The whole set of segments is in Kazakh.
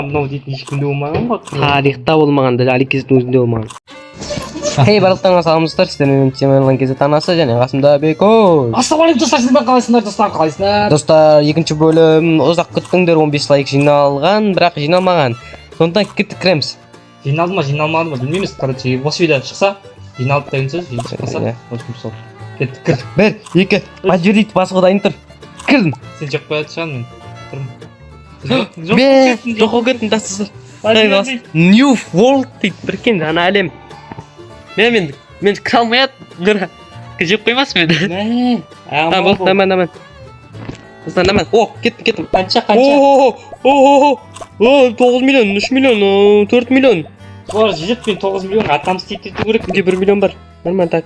мынау дейтін ешкімде болмаған ғой. Тарихта болмаған, дәл кездің өзінде болмаған. Хей, барлықтарыңа саламатсыздар. Сіздермен темірлан кезет анасы және қасымда Бекош. Ассалаумағалейкум достар, сіздер қалайсыңдар достар, қалайсыңдар? Достар, екінші бөлім ұзақ күттіңдер, 15 лайк жиналған, бірақ жиналмаған. Сондықтан кеттік кіреміз. Жиналды ма, жиналмады ма білмейміз. Короче, осы видео шықса, жиналды деген сөз, шықпаса, общем сол. Кеттік, кір. 1, 2, поджурить, басқа дайын тұр. Кірдім. Сен жоқ қояды шығар мен. Жоқ ол кеттім, дастысыр. New World дейді, біркен, жаңа әлем. Мен кіре алмайат, бір жеп қоймас мен. Болды, наман. Достар, наман. О, кеттім. Қанша? 9 миллион, 3 миллион, 4 миллион. Олар жеп мен 9 миллион атамыз тетету керек. Менде 1 миллион бар. Нормально так.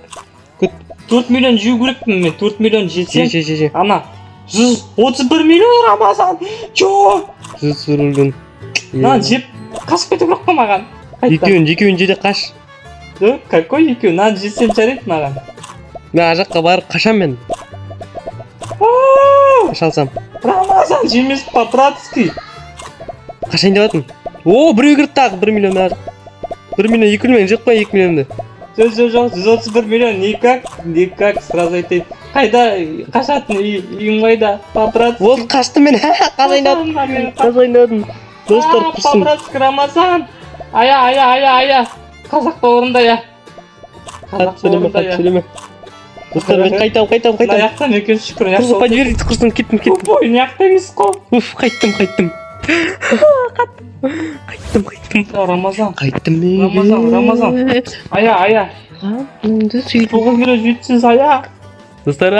4 миллион жеу керекпін мен, 4 миллион жесем. Же. Ана, 131 миллион Рамазан. Чо? 131 миллион. Нан жеп, қашып кету керек қой маған. Екеуін жеде қаш. Да, какой екеу? Нан жесем жарайды маған. Мен ажаққа барып қашам мен. Қашалсам. Рамазан жемес по-братски. Қашайын деп жатырмын. О, біреу кірді тағы 1 миллион бар. 1 миллион 2 миллион жеп қой 2 миллионды. Жоқ, 131 миллион никак, сразу айтайын. Қайда қашатын үйің қайда? По-братски. Болды, қашты мен. Қашайын. Достар, құрсын. По-братски Рамазан. Ая. Қазақта орында я. Хат сөйлеме. Достар, мен қайтам. Аяқтан екен шүкір. Құрсын, подверить, құрсын, кеттім. Ой, неяқта емес қой. Уф, қайттым. Рамазан. Қайттым мен. Рамазан. Ая. 9 миллион жетсіз ая. Достар,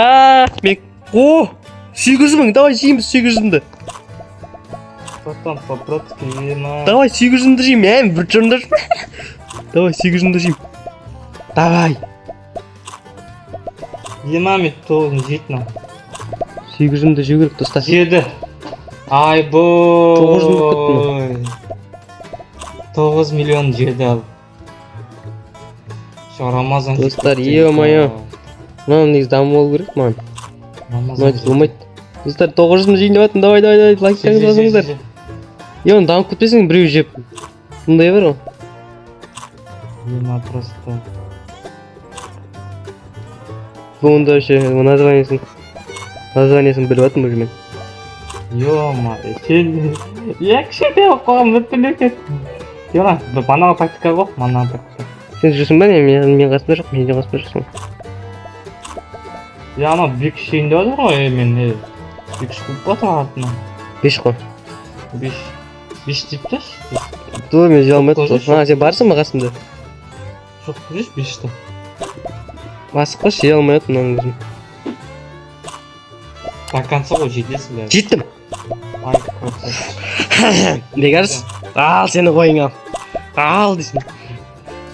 мен... О, 800 мың, давай жейміз 800-ді. Потом по-братски ема. Давай 800-ді жейм, бір жонда жүр. Давай 800-ді жейм. Давай. Ема мен 9-ын жетін. 800-ді жеу керек, достар. Жеді. Ай бой. 9 миллион жеді ал. Рамазан. Достар, е-мое. Мынау негізі даму болу керек маған. Мынау болмайды. Достар, 900-ді жейін деп жатырмын, давай, лайктарыңыз басыңыздар. Оны дамып кетпесең біреу жеп. Мұндай бар ғой. Ема просто. Бұнда вообще названиесін біліп жатырмын уже мен. Ема, сен... Екші деп қоғам өттілік ет. Ема, манағы тактика ғой, манағы тактика. Сен жүрсің ба не? Мен қасында жоқ, мен қасында жүрсің. Ана бек шейінде отыр ғой, мен бек шықып отыр артынан. 5 қой. 5 деп таш? Той мен жей алмайтын. Сен барсың ба қасымда? Жоқ, 5-ті. Басыққа жей алмайтын мынаның өзін. Баканса ғой жетесің бәрі. Жеттім. Ай, красавчик. Бекарс, ал сені қойың ал. Ал дейсің.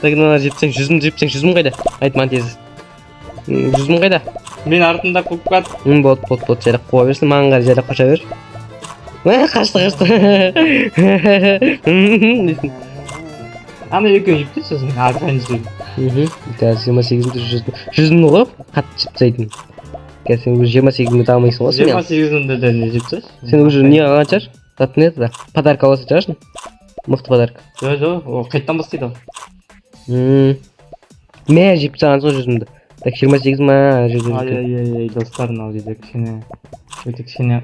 Тагналар жетсең 100 мың қайда? Айт маған тез. 100 мың қайда? Мен артында көп қат. Болды, жайлап қоя берсін, маған қарай жайлап қаша бер. Қашты. Ана екеуін жепті сөзін, арқайын жүрейін. Қазір 28-ді 100 мың ғой, қатты жептсайдың. Қазір сен өзі 28-ді дамайсың ғой сен. 28-ді де не жепті? Сен өзі не алған шығар? Затын еді да. Подарка аласың шығарсың? Мықты подарка. Жоқ, ол қайттан бастайды ғой. Мә жеп саған сол 100-ді. Так 28 ма 100-ді. Ай, достарын ал дейді, кішкене. Өте кішкене.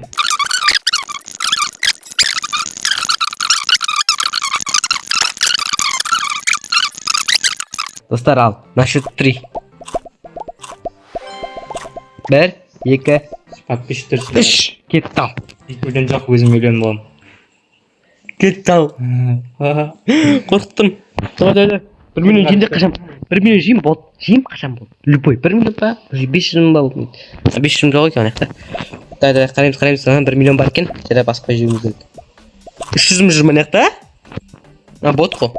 Достар ал, на счет 3. 1, 2, Подписчиктер 3. Кетті ал. 2 миллион жоқ, өзім миллион болам. Кетті ал. Қорқыттым. Давай. 1 миллион жеймде қашам. 1 миллион жейм болды. Жейм қашам болды. Любой. 1 миллион ба? 500 мың ба болды. 500 мың жоқ екен аяқта. Давай, қараймыз. 1 миллион бар екен. Жайлап басқа жеуіміз керек. 300 мың жүр ма аяқта? Бот қой.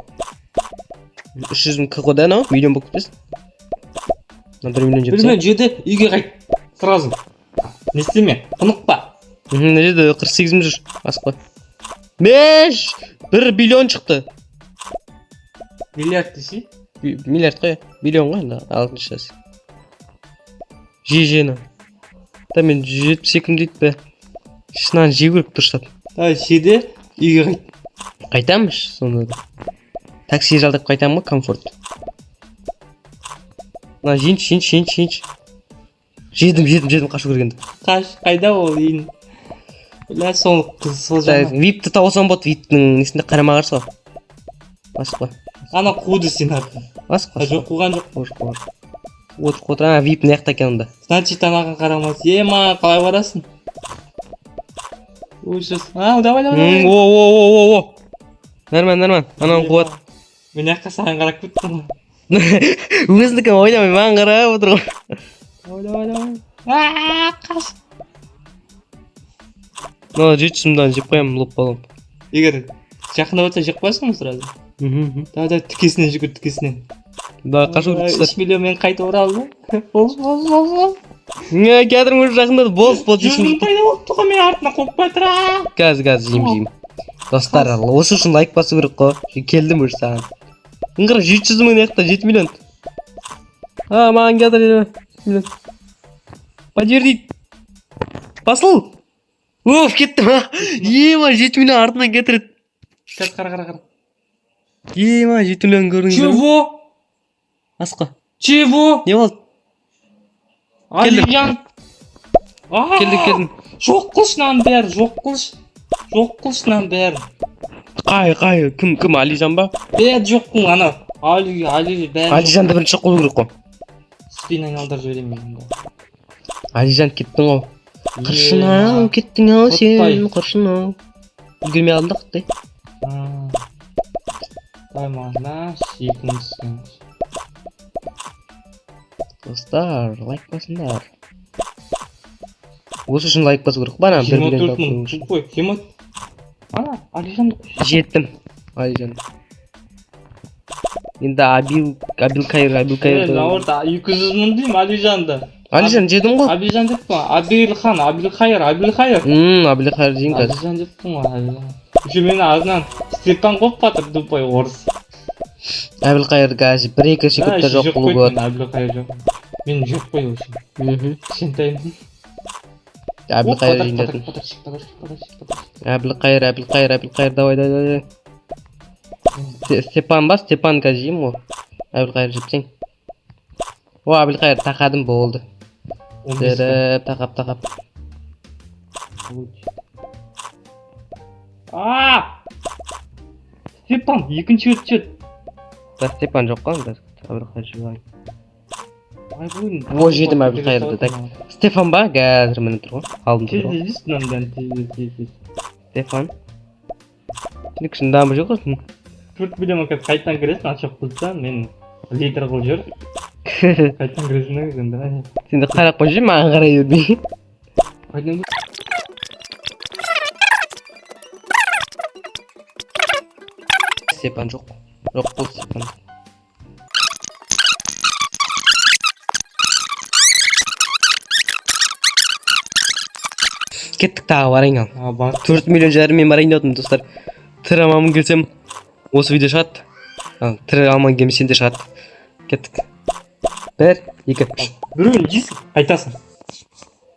300 мың қой да анау, миллион болып кетпесін. 1 миллион жеп. 1 миллион жеді, үйге қайт. Сразу. Не істеме, құнықпа. Мына жерде 48 мың жүр. Басқа. 1 миллион шықты. Миллиард десе? Миллиард қой, миллион ғой енді, 6-шы жасы. Жені. Да мен 172 дейді бе. Шынан жеу керек дұрыстап. Давай, жеді, үйге қайт. Қайтамыз сонда да. Такси жалдап қайтамын ғой, комфорт. Мына жейінші. Жедім қашу кіргенді. Қайда ол дейін. Бля, сол жаңа. Випті тауысам болады, виптің несінде қарама қарсы ғой. Басып қой. Ана қуды сен атын. Басып қой. Жоқ қуған жоқ. Отыр, вип не жақта екен онда. Значит, анаған қарамас. Ема, қалай барасың? Ужас. Давай. О. Нормально. Анау қуат. Мен жаққа саған қарап кеттім. Өзіндікін ойнамай маған қарап отыр ғой. Давай. Қаш. Мына 700-мдан жеп қоямын, лоп балам. Егер жақында болса жеп қойсың сразу. Давай, тікесінен жүгір, тікесінен. Да, қашу кіріп 3 миллионмен қайта оралды. Бол. Кәдірің уже жақында бол Жүздің пайда болып тұға мен артына қоп байтыра. Қазір жейм. Достар, осы үшін лайк басу керек қой. Келдім уже саған. Қыңғыр 700 мың яқта 7 миллион. Маған кәдір 7 миллион. Подер дейді. Басыл. Кеттім. Ема 7 миллион артынан кетіреді. Сейчас қара. Ема 7 миллион көріңіз. Чего? Асқа. Чего? Не болды? Алиян. Келдім. Жоқ қылшынан бәрі. Қай, кім, Алижан ба? Жоқпын, ана. Али, бәрі. Алижанды бірінші қол керек қой. Спин айналдырып жіберем мен. Алижан кеттің ғой. Қыршын-ау, кеттің-ау сен, қыршын-ау. Үлгермей қалдым да құттай. Мағына, екіншісін. Достар, лайк басыңдар. Осы үшін лайк басу керек. Бана, 24 мың. Қой, кемет. Ана, Алижанды қойшы. Жеттім. Алижан. Енді Абил Кайыр. Наурда 200 мың дейм Алижанды. Алижан жедім ғой. Абилхан деп па? Абил Кайыр. Абил Кайыр жейін қазір. Алижан деп па? Еще мені азынан Степан қоп батыр дупай орыс. Абил Кайыр қазір 1-2 секундта жоқ болу болады. Абил Кайыр жоқ. Мен жоқ қой осы. Кішкентайым. Абил Кайыр жейін дедім. Абил Кайыр, давай. Степан қазір жейім ғой. Абил Кайыр жепсең. Абил Кайыр тақадым болды. Тақап. Степан, екінші өтчет. Степан жоқ қой, Абил Кайыр жеп алайын. Жедім Абил Кайырды. Стефан ба? Қазір міне тұр ғой. Алдым тұр ғой. Стефан. Сенікісін дамы жоқ қой. 4 миллион қазір қайтан кіресің, ашық қылса, мен литр қыл жүр. Қайтан кіресің өз. Сенді қарап қой жүр, маған қарай бермей. Степан жоқ. Жоқ қол Степан. Кеттік тағы барайын ал. 4 миллион жарым мен барайын дейтін достар. Тірі аман келсем осы видео шығады. Тірі аман келмесем де шығады. Кеттік. 1, 2, 3. Біреуін жейсің, қайтасың.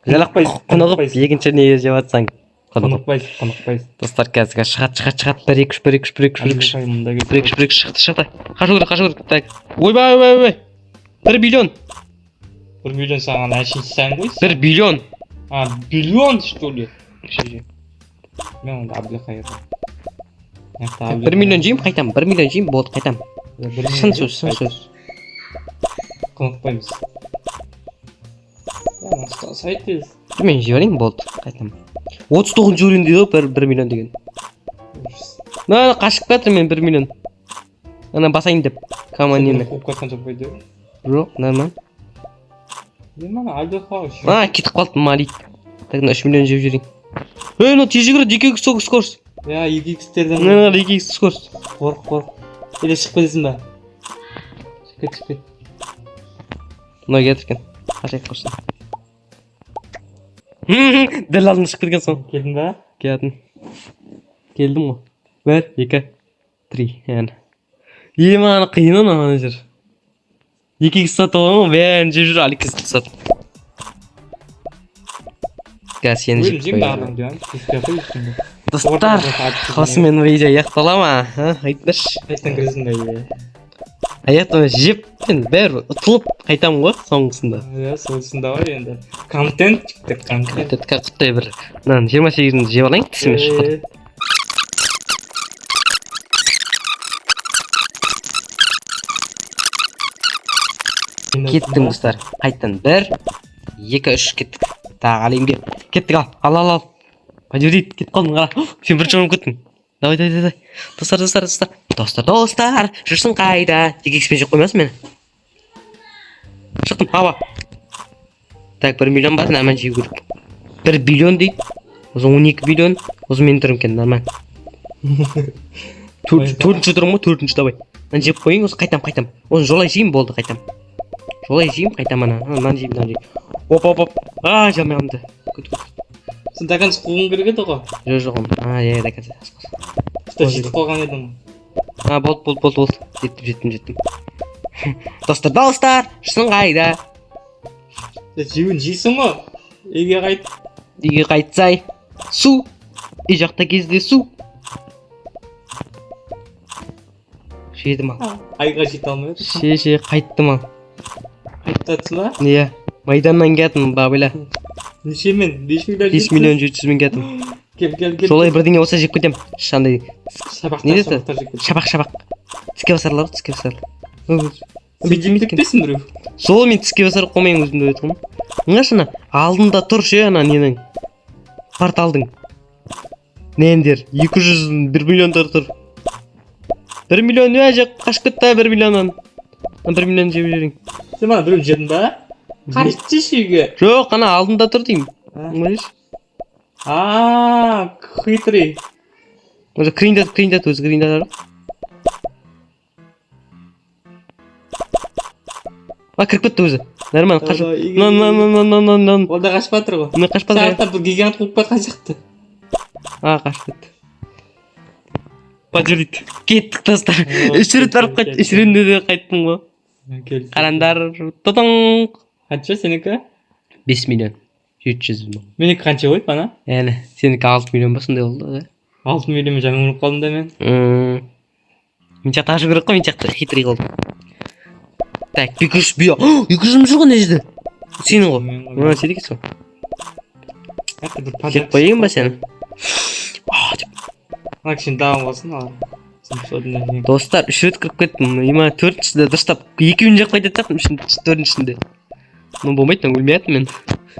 Құнығып екінші не жеп атсаң. Құнықпайсың. Достар қазір шығады. 1, 2, 3 шықты. Қашу керек. Ойбай. 1 миллион. 1 миллион саған әшейін сән қойсың. 1 миллион. Миллион что ли? Мен онда Абил Кайыр. 1 миллион жейм, қайтам. 1 миллион жейм, болды, қайтам. Сын сөз. Құнықпаймыз. Сайт тез. Мен жіберейін, болды, қайтам. 39 жүрін дейді 1 миллион деген. Қашып кетір мен 1 миллион. Ана басайын деп. Командені. Қоп қатқан жоқ қойды. Жоқ, нормально. Абил Кайыр. Кетіп қалды малит. Тағына 3 миллион жеп жүрейін. Ну тез жүгіреді, 2x скорс. 2x-терден. 2x скорс. Қорқ. Или шығып кетесің ба? Шығып кет. Мына кетіркен. Қашайық қорсын. Дәл алдын шығып кеткен соң. Келдің ба? Келдім ғой. 1, 2, 3. Ана қиын ана жер. 2x сатып аламын, бәрін жеп жүр, аликіз сатып. Сені жеп қойып. Достар, осымен видео аяқтала ма? Айтыңдаршы. Қайтадан кіресің бе? Аяқтан жеп мен бәрі ұтылып қайтамын ғой соңғысында. Иә, соңғысында ғой енді. Контент шықты, контент. Контентқа құттай бір мынаны 28-ді жеп алайын тісіме шыққыр. Кеттім достар. Қайттан 1, 2, 3 кеттік. Тағы алайын. Кеттік ал. Подюрит, кет қалдың қара. Сен бірінші орын кеттің. Давай. Достар, жүрсің қайда? Тек експен жеп қоймасын мені. Шықтым, аба. Так, 1 миллион басын әмін жеу көріп. 1 биллион дейді. Осы 12 миллион. Осы мен тұрым кен, нормально. 4-ші тұрым ғой, 4-ші давай. Мына жеп қойын, осы қайтам. Оны жолай жеймін болды, қайтам. Қайтам ана. Мынаны жеймін. Оп. Жалмай қалымды. Сен дакансы қуғын керек еді ғой? Жоқ. Иә, дакансы. Что, жетіп қойған едің? Болды. Жеттім. Достар, жүрсің қайда? Жеуін жейсің ғой? Үйге қайтсай. Су. Үй жақта кездесу. Жедім ал. Айға жете алмай еді? Қайттым ал. Қайттатсың ба? Иә. Майданнан кетім, бабыла. Неше мен? 5 миллион 5 миллион 700 мың кетім. Кел. Солай бірдеңе болса жеп кетем. Шандай. Не десі? Шабақтар жеп кетем. Шабақ. Тіске басарлар. Сен жемтікпесің біреу? Сол мен тіске басар қоймайын өзімді өйтім. Мынашына алдында тұр ше ана ненің. Порталдың. Нендер. 1 миллиондар тұр. 1 миллион не жеп қашып кетті 1 миллионнан. 1 миллион жеп жүрейін. Сен мана біреу жедің ба? Қашты үйге? Жоқ, ана алдында тұр деймін. Mõлеш? Хитрый. Өзі крейндат өзі крейндат. Кіріп кетті өзі. Нормально қашып. Нон. Ол да қашып жатыр ғой. Мен қашып жатыр. Сағатта бір гигант қуып кетқан сияқты. Қашып кетті. Подюрит. Кеттік достар. 3 рет барып қайттым. 3 ретінде де қайттым ғой. Қарандар. Тұтың. Қанша сенікі? 5 миллион. 700 мың. Менікі қанша ғой бана? Әне, сенікі 6 миллион ба сондай болды. 6 миллион жаңа ұмырып қалдым да мен. Мен жақта ашу керек қой, мен жақта хитрый қалдым. Так, 200 био. 200 мың жүрген ежді. Сенің ғой. Сен екенсің. Кет қойын ба сені? Сен дауын болсын ал. Достар, 3 рет кіріп кеттім. 4-шіде дұрыстап. 2-ін жақ қайтады тақтым, 4-шінде. Ну, болмайды, өлмей аттым мен.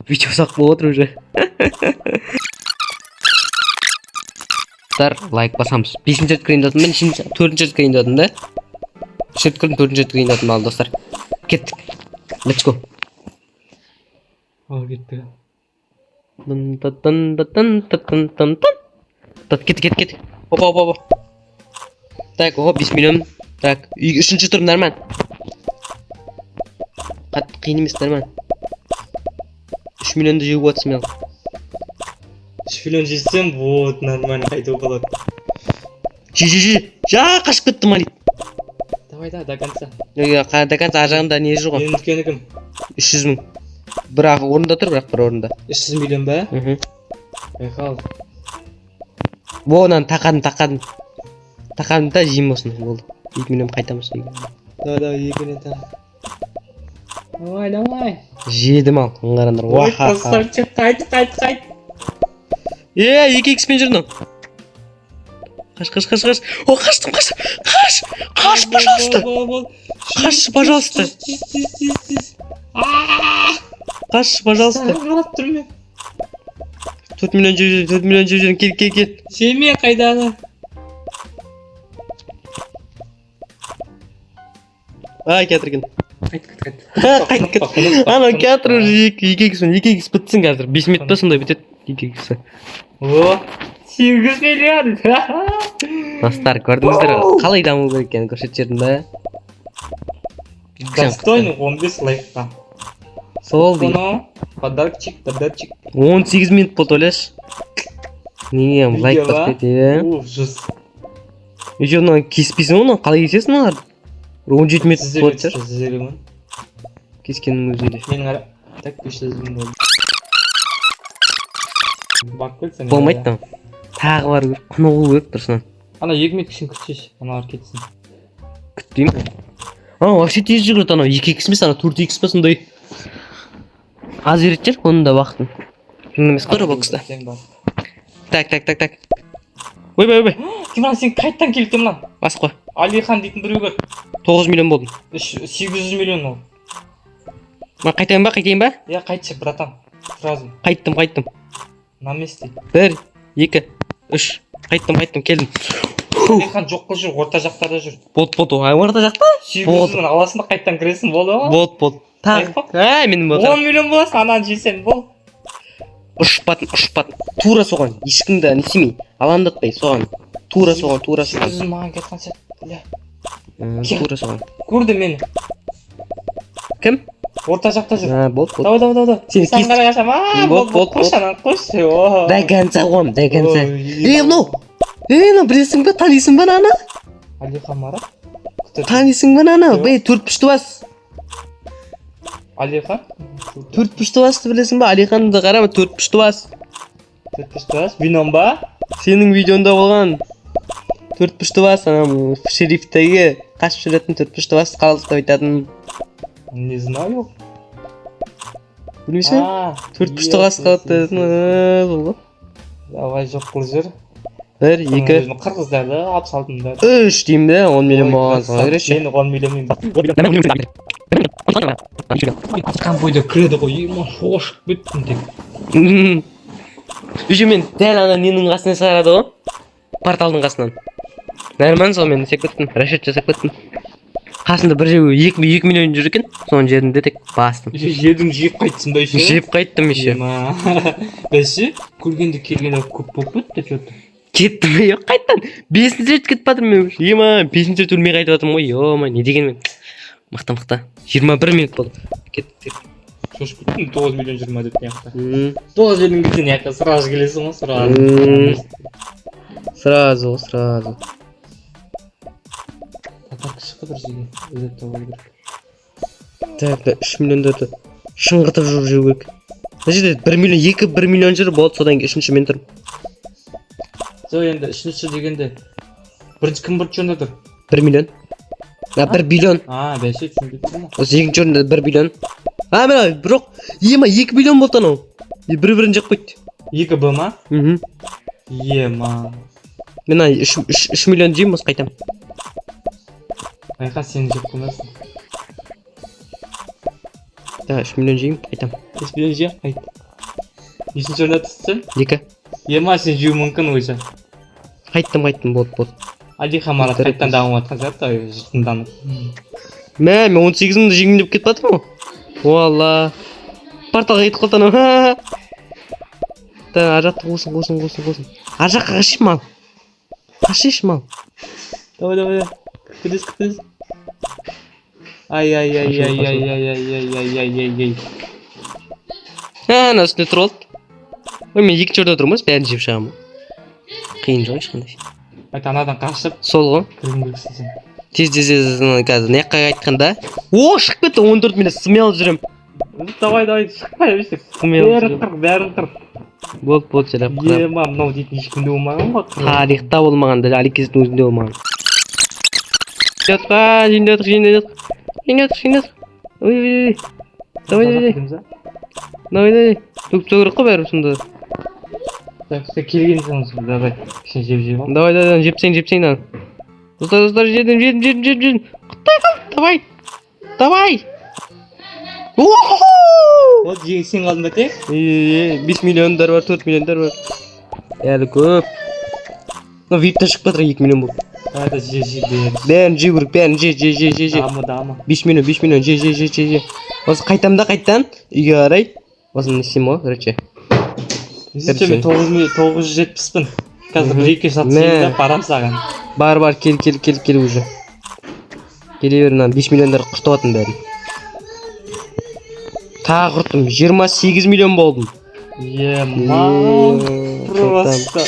Видео сақ болып отыр уже. Лайк басамыз. 5-ші рет кірейін дадым, мен 4-ші рет кірейін дадым да. 3 рет кірдім, 4-ші рет кірейін дадым ал достар. Кеттік. Let's go. Ал кеттік. Кеттік. Опа. Так, 5 миллион. Так, 3-ші тұрым нормально. Қатты қиын емес нормально. 3 миллионды жеуіп атсың мен. 3 миллион жесем, вот, нормально қайту болады. Қашып кетті малит. Давай да, до конца. До конца ажағында не жүр ғой? Менің үлкені кім? 300 мың. Бірақ орында тұр, бірақ бір орында. 300 миллион ба? Байқал. Онан тақадым да жейм осыны болды. 2 миллион қайтамыз. Да, екені та. Давай. Жедім ал, ыңғарандар. Ой, красавчик, қайт. 2x-пен жүрдің. Қаш. О, қаштым. Қаш, пожалуйста. Қаш, пожалуйста. Қаш, пожалуйста. Қалап тұр мен. 4 миллион жүрген, кел. Жеме қайдағы. Кетірген. Қайт. Ана кетір уже 2x бітсін қазір. 5 минут па сондай бітеді 2x. О, 8 миллион. Достар, көрдіңіздер қалай даму керек екенін көрсетіп жібердім ба? Достойный 15 лайкқа. Сол дейді. Подарочек. 18 минут болды ойлашы. Неге лайк басып кетеді? Ужас. Еще мына кеспейсің оны, қалай кесесің оларды? 17 минут болады шығар. Зелемін. Кескеннің өзінде. Менің ара... Так, 500 мың болды. Бақ көлсің. Болмайды там. тағы бар құнығу керек тұрсынан. Ана 2 минут кішін күтшеш, аналар кетсін. Күтпеймін. Вообще тез жүгірді анау 2x емес, ана 4x па сондай. Аз береді жер, оның да уақытын. Шынды емес қой бокста. Так. Ойбай. Темран, сен қайттан келіп Темран? Бас қой. Алихан дейтін біреу бар. 9 миллион болдым. 800 миллион ол. Қайтайын ба? Я қайтшы, братан. Сразу. Қайттым. На месте. 1, 2, 3. Қайттым, келдім. Алихан жоқ қыл жүр, орта жақтарда жүр. Болды. Орта жақта? 700 мың аласында қайттан кіресің, болды ма? Болды. Менің болды. 10 миллион боласың, ананы жесен, бол. Ұшпатын. Тура соған. Ешкімді несемей. Алаңдатпай, соған. Тура соған. 800 маған кеткен сәт. Тура соған. Көрді мені. Кім? Орта жақта жүр. Болды. Давай. Сен Сен қара қашам. болды. Қош анан, қош. До конца. Мынау білесің ба, танисың ба ана? Алихан Марат. Танисың ба ана? 4 пүшті бас. Алихан? 4 пүшті басты білесің ба? Алиханды қарама, 4 пүшті бас. 4 пүшті бас? Вином ба? Сенің видеонда болған 4 пүшті бас, ана шерифтегі қашып жүретін 4 пүшті бас қалыстап айтатын. Не знаю. Білмейсің? 4 пүшті бас қалыстап. Давай жоқ қыл жүр. 1, 2, қырғыздарды алып салдым да. 3 деймін де, 10 миллион болған соң береші. Мен 10 миллионмен атқан бойда кіреді ғой, ема шошып кеттім тек. Уже мен дәл ана ненің қасына сарады ғой, порталдың қасынан. Нәрман сол мен сек кеттім, расчет жасап кеттім. Қасында бір жеу 2 миллион жүр екен, соның жерінде тек бастым. Жердің жеп қайтсын ба еще? Жеп қайттым еще. Бәсі, көргенде келгенде көп болып кетті что-то. Кеттім бе, қайттан 5-ші рет кетіп батырмын мен. 5-ші рет өлмей қайтып жатырмын ғой, ема, не дегенмен. Мықты. 21 минут болды. Кеттік. Шошып кеттім, 9 миллион жүрма деп неяқта. 9 жердің кеткен неяқта, сразу келесің ғой, сразу. Татар шыққы бір жерге, өзет табалы керек. Так, 3 миллиондарды шыңғытып жүріп жүру керек. Мына жерде 1 миллион жүр болды, содан кейін 3-ші мен тұрмын. Жоқ енді, 3-ші дегенде, кім бірінші орында тұр? 1 миллион. 1 биллион. Бәсе түсінбей тұрмын. Осы екінші орында 1 биллион. Мына, бірақ, 2 миллион болды анау. Бір-бірін жақ қойды. 2 Б ма? Ема. Мен 3 миллион жеймін, осы қайтам. Айқа сені жеп қылмасын. 3 миллион жеймін, қайтам. 3 миллион жеп қайт. 5-ші орында түссін? 2. Ема сен жеу мүмкін өзі. Қайттым, болды. Алихан Марат қайттан дамып атқан заты, жұртынданып. Мен 18-мді жеңін деп кетіп батырмын ғой. Уалла. Порталға кетіп қалды анау. Аржақты қосын. Аржаққа қашайым ал. Қашайшым ал. Давай. Күтіріз. Ай. Ана үстіне тұр олды. Мен 2 жерде тұрмыз, бәрін жеп шығамын. Қиын жоқ ешқандай. Анадан қашып. Сол ғой. Кіргіңдірсізін. Тез қазір неққа айтқанда. Шығып кетті, 14 минут смело жүрем. Давай, шықпай өйстіп. Бәрін қыр. Болды, жарап қырап. Ема, мынау дейтін ешкімде болмаған ғой. Тарихта болмаған, даже Аликездің өзінде болмаған. Жиндетік. Ой. Давай. Төкіп керек қой бәрі сонда. Келген соң, давай. Кішін жеп ал. Давай, жепсең. Достар, жедім. Құттай қал, давай. Вот сен қалдың ба тек? 5 миллиондар бар, 4 миллиондар бар. Әлі көп. Виптен шығып батыр 2 миллион болды. Айда бәрін жеу керек, бәрін же. Дамы. 5 миллион, же. Осы қайтан үйге қарай. Осыны несем ғой, короче. Мен 970-пін. Қазір 1-2 сатсың да барам саған. Бар, кел уже. Келе берін, 5 миллиондар құртып атын бәрін. Тағы құрттым, 28 миллион болдым. Ема, просто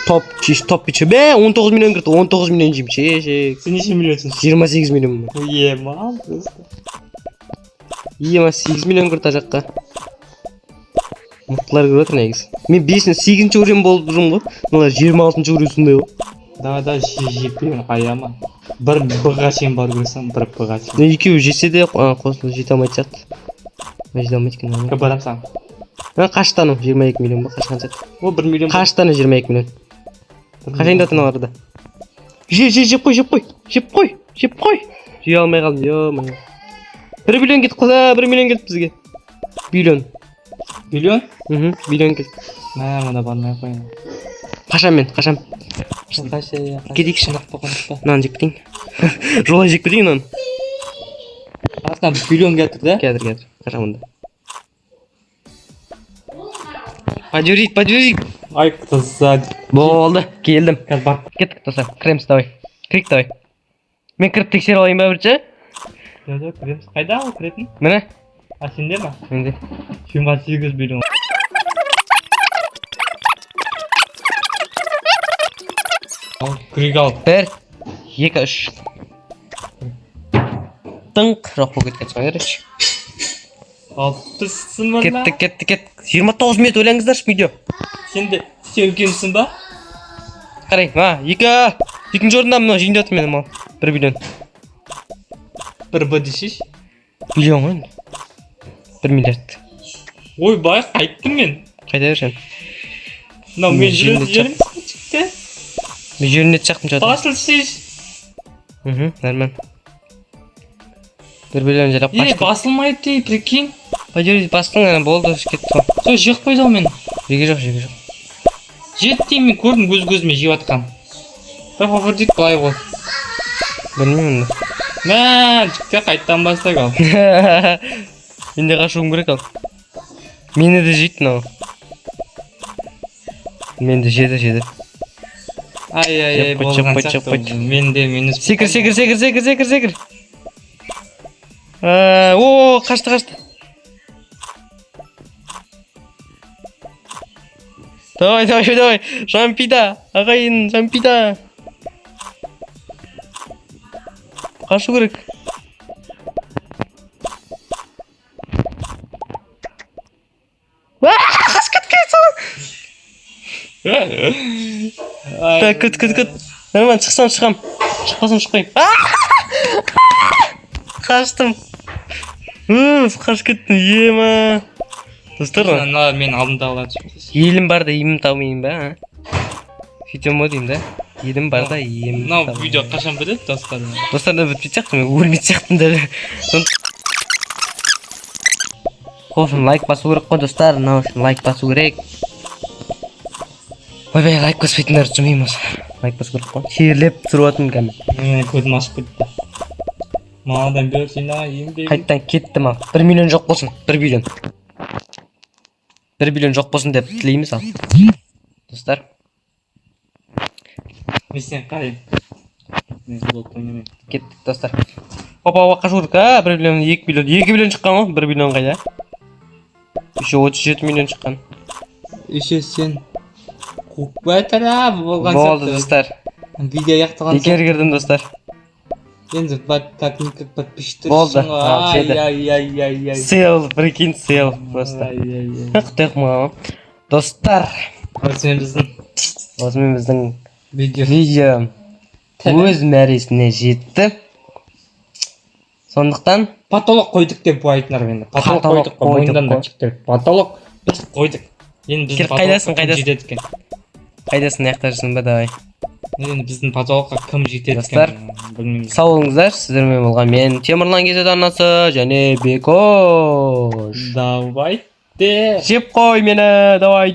топ бичі. 19 миллион кірді, 19 миллион жейм, Сен неше миллионсың? 28 миллион. Ема, просто. 28 миллион кірді жаққа. мықтылар көріп отыр негізі. Мен 8-ші уровень болып жүрмін ғой. Мыналар 26-ші уровеньсінде ғой. Да, жеп берген қаяма. Бір б-ға шейін бар көрсем, бір б-ға шейін. Екеуі жетсе де қосылып жете алмайтын сияқты. Жете алмайды екен. Барамсың. Қаштаным 22 миллион ба? Қашқан сияқты. О, 1 миллион. Қаштаны 22 миллион. Қашайында тыналарда. Жеп қой. Жей алмай қалдым, ё-мо. 1 миллион кетіп қалса, 1 миллион кетіп бізге. Миллион. Миллион? Миллион кетіп. Мұнда бармай қойын. Қашам. Кетейік шынақ болғандықпа. Мынаны жеп кетейін. Жолай жеп кетейін мынаны. Астынан миллион кетір да? Кетір. Қашам мұнда. Подюрить. Ай, кто сзади. Болды, келдім. Қазір бар. Кеттік достар, кіреміз давай. Кірейік давай. Мен кіріп тексеріп алайын ба бірінші? Жоқ, кіреміз. Қайда ол кіретін? Міне. А сенде ма? Менде. 28 миллион. Күрек ал. 1, 2, 3. Тыңқ, жоқ болып кеткен соң ерекші. Алпыссың ба? Кеттік. 29 минут ойлаңыздаршы видео. Сен үлкенсің ба? Қарай, екінші орында мынау жейінде отыр менің мал. 1 миллион. Бір б дешеш? Миллион ғой. 1 миллиард. Ой, бай, қайттым мен. Қайда бершен? Мынау мен жүрем шықты. Мен жерінде шақтым жатыр. Басылсыз. Нормально. 1 миллион жалап қашты. Басылмайды, прикинь. Подюрить бастың, болды, кетті ғой. Сол жек қойды мен. Жеге жоқ. Жетті мен көрдім көзіме жеп атқан. Бір қоқыр дейді былай ғой. Білмеймін. Жікте қайттан бастайық ал. Менде қашуым керек ал. Мені де жейді мынау. Менде жеді. Ай, болған сияқты. Мені... Секір. О, қашты. Давай. Жампида. Ағайын, жампида. Қашу керек. Қашып кеткен соң. Күт. Нормально, шығам. Шықпасам шықпайым. Қаштым. Қашып кеттім, ема. Достар ма? Мен алдымда алады. Елім бар да емім таумайын ба? Сөйтем мо деймін да? Елім бар да емім таумайын. Мынау видео қашан бітеді достар? Достар да бітпейт сияқты, мен өлмейт сияқтымын да. Қосын лайк басу керек қой достар, мынау үшін лайк басу керек. Ойбай, лайк баспайтындар жұмеймін осы. Лайк басу керек қой. Шерлеп түсіріп атым кәмі. Көзім ашып кетті. Мағадан бер жина, емдей. Қайттан кеттім ал. 1 миллион жоқ болсын, 1 миллион. 1 миллион жоқ болсын деп тілейміз ал. Достар. Мен сен қарайым. Мен блок ойнамайым. Кеттік достар. Опа, қашу керек, 1 миллион, 2 миллион. 2 миллион шыққан ғой, 1 миллион қайда? Еще 37 миллион шыққан. Еще сен қуып бәтір болған сияқты. Болды достар. Видео яқтыған Екер кірдім достар. Енді так никак подпишітер. Болды. Ай. Сел, прикинь, сел просто. Құтай қымағам. Достар. Осымен біздің видео өз мәресіне жетті. Сондықтан потолок қойдық деп айтынар енді. Потолок қойдық қой, мойындан да шықтыр. Потолок біз қойдық. Енді біздің потолокқа жетеді екен. Қайдасың, аяқта жүрсің ба, давай. Енді біздің потолокқа кім жетеді достар, сау болыңыздар. Сіздермен болған мен Темірлан КЗ арнасы және Бекош. Давайте. Жеп қой мені, давай.